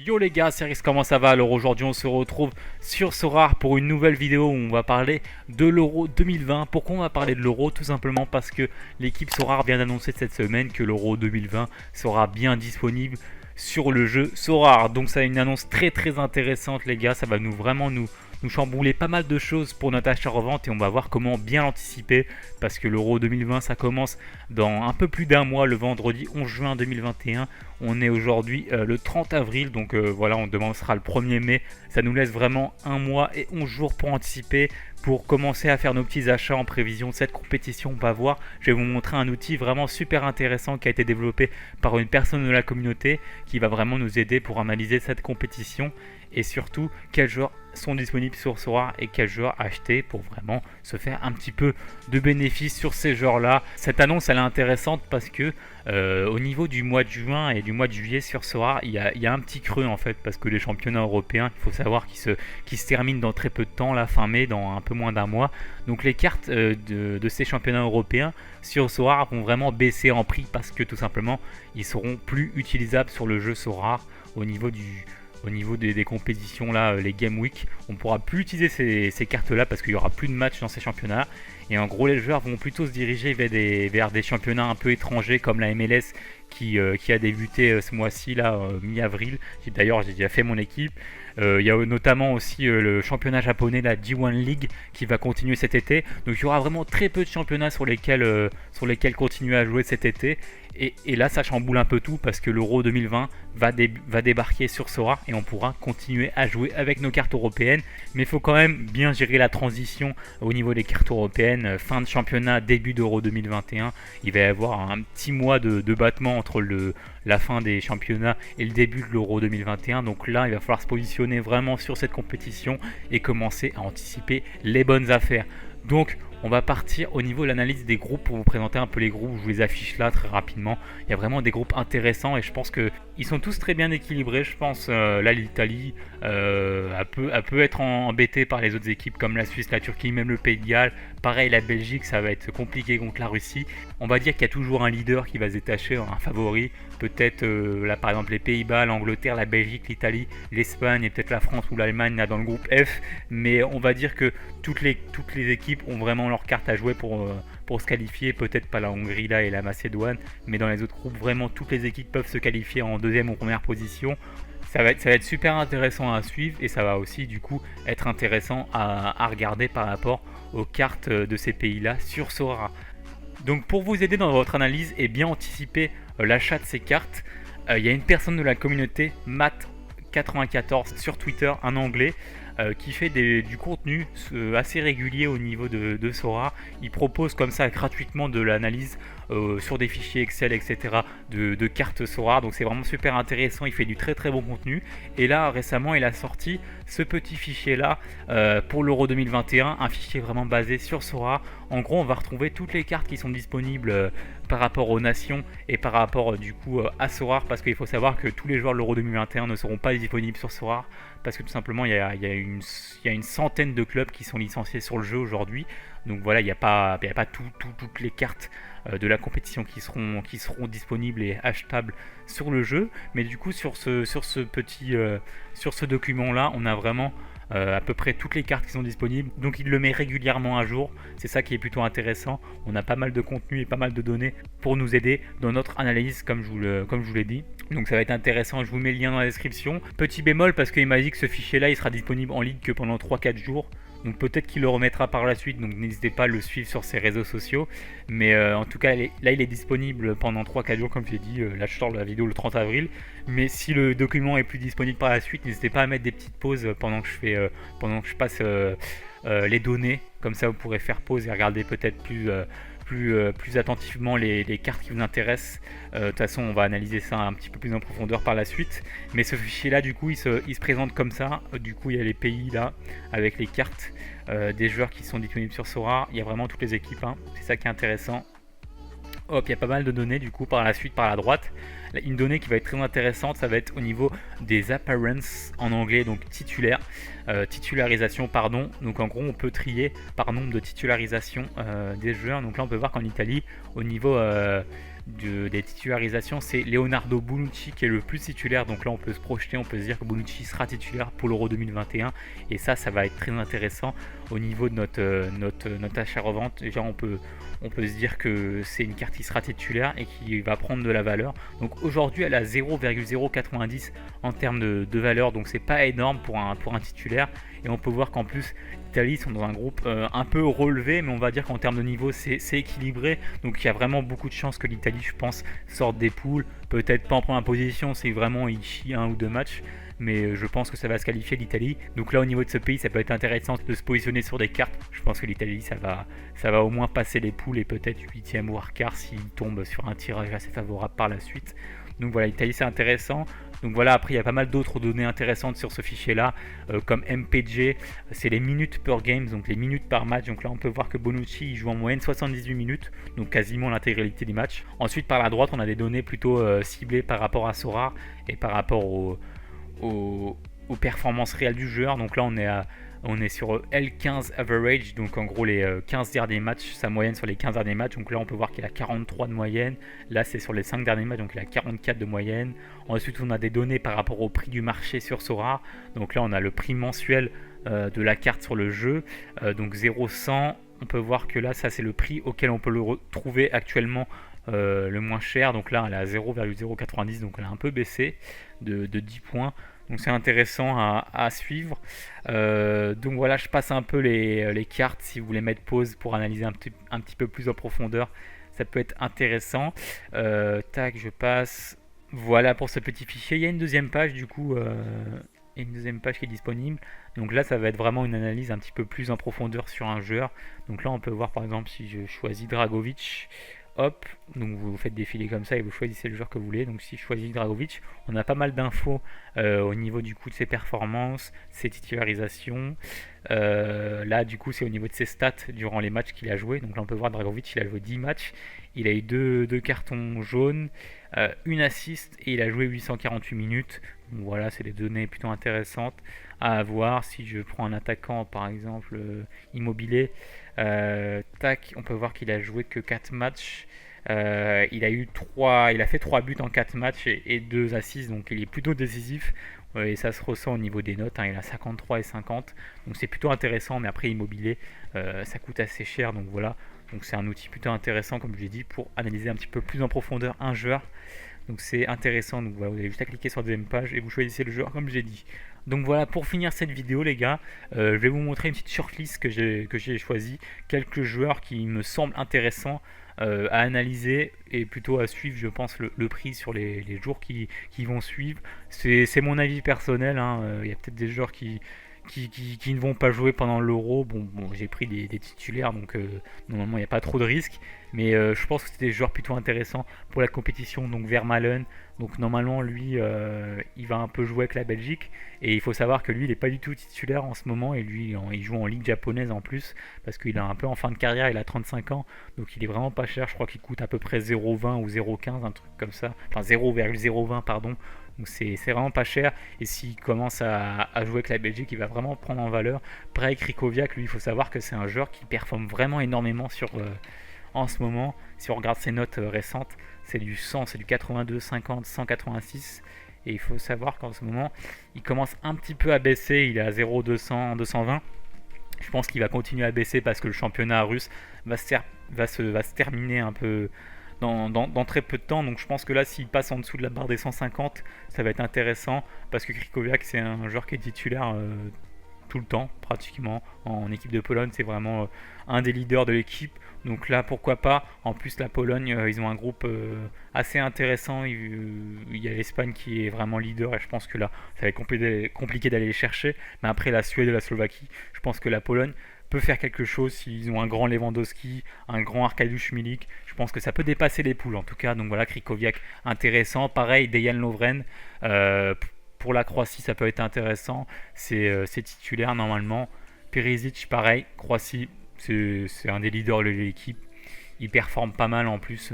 Yo les gars, c'est Riz, comment ça va? Alors aujourd'hui on se retrouve sur Sorare pour une nouvelle vidéo où on va parler de l'Euro 2020. Pourquoi on va parler de l'Euro? Tout simplement parce que l'équipe Sorare vient d'annoncer cette semaine que l'Euro 2020 sera bien disponible sur le jeu Sorare. Donc ça a une annonce très très intéressante les gars, ça va nous chambouler pas mal de choses pour notre achat-revente et on va voir comment bien l'anticiper parce que l'Euro 2020 ça commence dans un peu plus d'un mois, le vendredi 11 juin 2021. On est aujourd'hui le 30 avril, donc voilà, demain sera le 1er mai. Ça nous laisse vraiment un mois et 11 jours pour anticiper, pour commencer à faire nos petits achats en prévision de cette compétition. On va voir, je vais vous montrer un outil vraiment super intéressant qui a été développé par une personne de la communauté qui va vraiment nous aider pour analyser cette compétition et surtout quels joueurs sont disponibles sur Sorare et quels joueurs acheter pour vraiment se faire un petit peu de bénéfices sur ces joueurs là. Cette annonce elle est intéressante parce que au niveau du mois de juin et du mois de juillet sur Sorare il y a un petit creux en fait parce que les championnats européens, il faut savoir qu'ils se terminent dans très peu de temps, la fin mai, dans un peu moins d'un mois. Donc les cartes de ces championnats européens sur Sorare vont vraiment baisser en prix parce que tout simplement ils seront plus utilisables sur le jeu Sorare au niveau des compétitions là, les Game Week. On pourra plus utiliser ces cartes là parce qu'il y aura plus de matchs dans ces championnats et en gros les joueurs vont plutôt se diriger vers des championnats un peu étrangers comme la MLS qui a débuté ce mois-ci là, mi-avril. D'ailleurs j'ai déjà fait mon équipe. Il y a notamment aussi le championnat japonais, la G1 League, qui va continuer cet été. Donc il y aura vraiment très peu de championnats sur lesquels continuer à jouer cet été. Et là, ça chamboule un peu tout parce que l'Euro 2020 va débarquer sur Sorare et on pourra continuer à jouer avec nos cartes européennes. Mais il faut quand même bien gérer la transition au niveau des cartes européennes. Fin de championnat, début d'Euro 2021. Il va y avoir un petit mois de battement entre la fin des championnats et le début de l'Euro 2021. Donc là, il va falloir se positionner vraiment sur cette compétition et commencer à anticiper les bonnes affaires. Donc on va partir au niveau de l'analyse des groupes pour vous présenter un peu les groupes. Je vous les affiche là très rapidement. Il y a vraiment des groupes intéressants et je pense qu'ils sont tous très bien équilibrés. Je pense là l'Italie elle peut être embêtée par les autres équipes comme la Suisse, la Turquie, même le Pays de Galles. Pareil la Belgique, ça va être compliqué contre la Russie. On va dire qu'il y a toujours un leader qui va se détacher, un favori. Peut-être là par exemple les Pays-Bas, l'Angleterre, la Belgique, l'Italie, l'Espagne et peut-être la France ou l'Allemagne là dans le groupe F. Mais on va dire que toutes les équipes ont vraiment leur carte à jouer pour se qualifier. Peut-être pas la Hongrie là et la Macédoine, mais dans les autres groupes, vraiment toutes les équipes peuvent se qualifier en deuxième ou première position. Ça va être super intéressant à suivre et ça va aussi du coup être intéressant à regarder par rapport aux cartes de ces pays-là sur Sorare. Donc pour vous aider dans votre analyse et bien anticiper l'achat de ces cartes, il y a une personne de la communauté, Matt94 sur Twitter, un anglais, qui fait du contenu assez régulier au niveau de Sorare. Il propose comme ça gratuitement de l'analyse sur des fichiers Excel, etc. de cartes Sorare. Donc c'est vraiment super intéressant. Il fait du très très bon contenu. Et là récemment il a sorti ce petit fichier là pour l'Euro 2021, un fichier vraiment basé sur Sorare. En gros on va retrouver toutes les cartes qui sont disponibles par rapport aux nations et par rapport du coup à Sorare, parce qu'il faut savoir que tous les joueurs de l'Euro 2021 ne seront pas disponibles sur Sorare parce que tout simplement il y a une centaine de clubs qui sont licenciés sur le jeu aujourd'hui. Donc voilà, il n'y a pas toutes les cartes de la compétition qui seront disponibles et achetables sur le jeu. Mais du coup sur ce document là on a vraiment à peu près toutes les cartes qui sont disponibles. Donc il le met régulièrement à jour. C'est ça qui est plutôt intéressant. On a pas mal de contenu et pas mal de données pour nous aider dans notre analyse comme je vous l'ai dit. Donc ça va être intéressant, je vous mets le lien dans la description. Petit bémol parce qu'il m'a dit que ce fichier là il sera disponible en ligne que pendant 3-4 jours. Donc peut-être qu'il le remettra par la suite, donc n'hésitez pas à le suivre sur ses réseaux sociaux. Mais en tout cas, là il est disponible pendant 3-4 jours, comme je l'ai dit. Là je sors la vidéo le 30 avril. Mais si le document est plus disponible par la suite, n'hésitez pas à mettre des petites pauses pendant que je passe les données. Comme ça vous pourrez faire pause et regarder peut-être plus attentivement les cartes qui vous intéressent. De toute façon on va analyser ça un petit peu plus en profondeur par la suite, mais ce fichier là du coup il se présente comme ça. Du coup il y a les pays là avec les cartes des joueurs qui sont disponibles sur Sorare. Il y a vraiment toutes les équipes, hein. C'est ça qui est intéressant. Hop, il y a pas mal de données du coup par la suite par la droite. Une donnée qui va être très intéressante, ça va être au niveau des appearances en anglais, donc titularisation pardon. Donc en gros on peut trier par nombre de titularisations des joueurs. Donc là on peut voir qu'en Italie au niveau des titularisations, c'est Leonardo Bonucci qui est le plus titulaire. Donc là, on peut se projeter, on peut se dire que Bonucci sera titulaire pour l'Euro 2021. Et ça va être très intéressant au niveau de notre achat-revente. Déjà, on peut se dire que c'est une carte qui sera titulaire et qui va prendre de la valeur. Donc aujourd'hui, elle a 0,090 en termes de valeur. Donc c'est pas énorme pour un titulaire. Et on peut voir qu'en plus, l'Italie sont dans un groupe un peu relevé, mais on va dire qu'en termes de niveau, c'est équilibré. Donc il y a vraiment beaucoup de chances que l'Italie, je pense, sorte des poules. Peut-être pas en première position, c'est vraiment il chie 1 ou 2 matchs. Mais je pense que ça va se qualifier l'Italie. Donc là, au niveau de ce pays, ça peut être intéressant de se positionner sur des cartes. Je pense que l'Italie, ça va au moins passer les poules et peut-être 8e voire quart s'il tombe sur un tirage assez favorable par la suite. Donc voilà, l'Italie, c'est intéressant. Donc voilà, après il y a pas mal d'autres données intéressantes sur ce fichier là, comme MPG, c'est les minutes per game, donc les minutes par match. Donc là on peut voir que Bonucci il joue en moyenne 78 minutes, donc quasiment l'intégralité des matchs. Ensuite par la droite on a des données plutôt ciblées par rapport à Sora et par rapport aux performances réelles du joueur. Donc là on est sur L15 average, donc en gros les 15 derniers matchs, sa moyenne sur les 15 derniers matchs. Donc là on peut voir qu'il a 43 de moyenne, là c'est sur les 5 derniers matchs, donc il a 44 de moyenne. Ensuite on a des données par rapport au prix du marché sur Sora, donc là on a le prix mensuel de la carte sur le jeu, donc 0,100. On peut voir que là ça c'est le prix auquel on peut le retrouver actuellement le moins cher. Donc là elle est à 0,090, donc elle a un peu baissé de 10 points. Donc c'est intéressant à suivre. Donc voilà, je passe un peu les cartes. Si vous voulez mettre pause pour analyser un petit peu plus en profondeur, ça peut être intéressant. Tac, je passe. Voilà pour ce petit fichier. Il y a une deuxième page du coup. Il y a une deuxième page qui est disponible. Donc là, ça va être vraiment une analyse un petit peu plus en profondeur sur un joueur. Donc là, on peut voir par exemple si je choisis Dragovic. Hop, donc vous faites défiler comme ça et vous choisissez le joueur que vous voulez. Donc si je choisis Dragovic, on a pas mal d'infos au niveau du coup de ses performances, ses titularisations. Là du coup c'est au niveau de ses stats durant les matchs qu'il a joué. Donc là on peut voir Dragovic, il a joué 10 matchs, il a eu deux cartons jaunes, une assist et il a joué 848 minutes. Donc voilà, c'est des données plutôt intéressantes à avoir. Si je prends un attaquant par exemple Immobilier, tac, on peut voir qu'il a joué que 4 matchs. Il a fait 3 buts en 4 matchs et 2 assists, donc il est plutôt décisif. Et ça se ressent au niveau des notes, hein, il a 53 et 50, donc c'est plutôt intéressant. Mais après Immobilier, ça coûte assez cher, donc voilà. Donc c'est un outil plutôt intéressant, comme je l'ai dit, pour analyser un petit peu plus en profondeur un joueur. Donc c'est intéressant. Donc voilà, vous avez juste à cliquer sur la deuxième page et vous choisissez le joueur comme j'ai dit. Donc voilà, pour finir cette vidéo les gars, je vais vous montrer une petite shortlist que j'ai choisi, quelques joueurs qui me semblent intéressants à analyser et plutôt à suivre, je pense, le prix sur les jours qui vont suivre. C'est mon avis personnel, hein. Il y a peut-être des joueurs qui ne vont pas jouer pendant l'Euro. Bon, j'ai pris des titulaires, donc normalement il n'y a pas trop de risques. Mais je pense que c'est des joueurs plutôt intéressants pour la compétition. Donc Vermaelen, donc normalement lui, il va un peu jouer avec la Belgique. Et il faut savoir que lui, il n'est pas du tout titulaire en ce moment. Et lui, il joue en ligue japonaise en plus, parce qu'il est un peu en fin de carrière, il a 35 ans. Donc il est vraiment pas cher, je crois qu'il coûte à peu près 0,20 ou 0,15, un truc comme ça. Enfin 0,020 pardon. Donc c'est vraiment pas cher. Et s'il commence à jouer avec la Belgique, il va vraiment prendre en valeur. Pareil, Krikoviak, lui, il faut savoir que c'est un joueur qui performe vraiment énormément en ce moment. Si on regarde ses notes récentes, c'est du 100, c'est du 82, 50, 186. Et il faut savoir qu'en ce moment, il commence un petit peu à baisser. Il est à 0,200, 220. Je pense qu'il va continuer à baisser parce que le championnat russe va se terminer un peu dans très peu de temps. Donc je pense que là, s'il passe en dessous de la barre des 150, ça va être intéressant parce que Krikoviak, c'est un joueur qui est titulaire tout le temps pratiquement en équipe de Pologne. C'est vraiment un des leaders de l'équipe. Donc là, pourquoi pas. En plus, la Pologne, ils ont un groupe assez intéressant. Il y a l'Espagne qui est vraiment leader et je pense que là, ça va être compliqué d'aller les chercher. Mais après la Suède et la Slovaquie, je pense que la Pologne peut faire quelque chose s'ils ont un grand Lewandowski, un grand Arkadiusz Milik. Je pense que ça peut dépasser les poules en tout cas. Donc voilà, Krikoviak intéressant. Pareil, Dejan Lovren. Pour la Croatie, ça peut être intéressant. C'est titulaire normalement. Perisic, pareil. Croatie, c'est un des leaders de l'équipe. Il performe pas mal en plus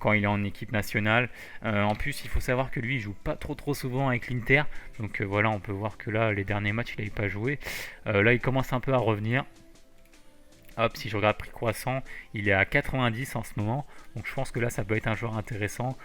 quand il est en équipe nationale. En plus, il faut savoir que lui, il joue pas trop souvent avec l'Inter. Donc voilà, on peut voir que là, les derniers matchs, il n'avait pas joué. Là, il commence un peu à revenir. Hop, si je regarde prix croissant, il est à 90 en ce moment. Donc je pense que là, ça peut être un joueur intéressant.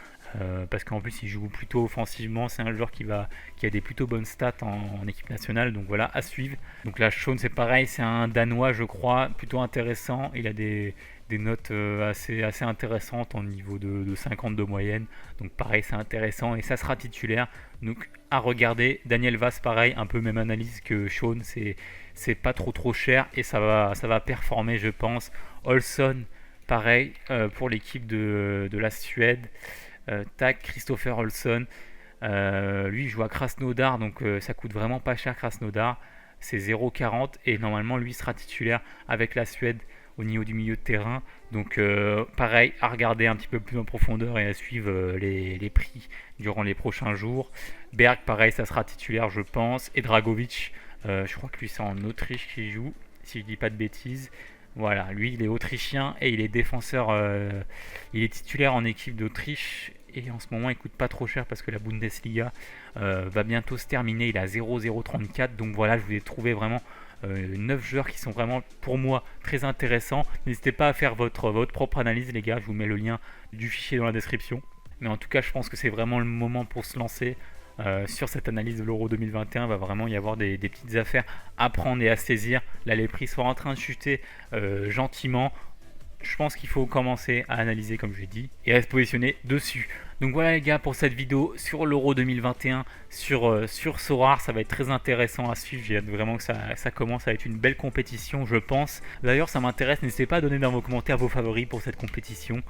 Parce qu'en plus, il joue plutôt offensivement. C'est un joueur qui a des plutôt bonnes stats en équipe nationale. Donc voilà, à suivre. Donc là, Shaun, c'est pareil. C'est un Danois, je crois, plutôt intéressant. Il a des notes assez intéressantes en niveau de 50 de moyenne. Donc pareil, c'est intéressant. Et ça sera titulaire. Donc à regarder. Daniel Vaz, pareil, un peu même analyse que Shaun. C'est pas trop cher et ça va performer, je pense. Olsson, pareil, pour l'équipe de la Suède. Tac, Christopher Olsson. Lui, il joue à Krasnodar, donc ça coûte vraiment pas cher Krasnodar. C'est 0,40 et normalement, lui sera titulaire avec la Suède au niveau du milieu de terrain. Donc pareil, à regarder un petit peu plus en profondeur et à suivre les prix durant les prochains jours. Berg, pareil, ça sera titulaire, je pense. Et Dragovic, je crois que lui c'est en Autriche qu'il joue, si je dis pas de bêtises. Voilà, lui il est autrichien et il est défenseur, il est titulaire en équipe d'Autriche et en ce moment il coûte pas trop cher parce que la Bundesliga va bientôt se terminer, il a 0,034, donc voilà, je vous ai trouvé vraiment 9 joueurs qui sont vraiment pour moi très intéressants. N'hésitez pas à faire votre propre analyse les gars, je vous mets le lien du fichier dans la description. Mais en tout cas je pense que c'est vraiment le moment pour se lancer. Sur cette analyse de l'Euro 2021, il va vraiment y avoir des petites affaires à prendre et à saisir. Là, les prix sont en train de chuter gentiment. Je pense qu'il faut commencer à analyser, comme je l'ai dit, et à se positionner dessus. Donc voilà les gars pour cette vidéo sur l'Euro 2021, sur Sorare. Ça va être très intéressant à suivre. J'ai hâte vraiment que ça commence à être une belle compétition, je pense. D'ailleurs, ça m'intéresse. N'hésitez pas à donner dans vos commentaires vos favoris pour cette compétition.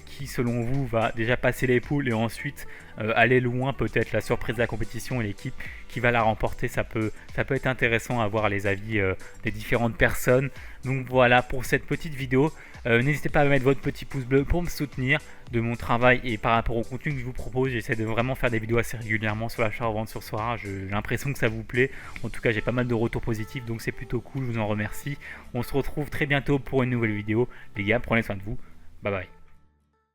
Qui selon vous va déjà passer les poules et ensuite aller loin, peut-être la surprise de la compétition et l'équipe qui va la remporter. Ça peut être intéressant à voir les avis des différentes personnes. Donc voilà pour cette petite vidéo. N'hésitez pas à mettre votre petit pouce bleu pour me soutenir de mon travail et par rapport au contenu que je vous propose. J'essaie de vraiment faire des vidéos assez régulièrement sur l'achat-revente sur Sorare. J'ai l'impression que ça vous plaît. En tout cas, j'ai pas mal de retours positifs, donc c'est plutôt cool. Je vous en remercie. On se retrouve très bientôt pour une nouvelle vidéo. Les gars, prenez soin de vous. Bye bye.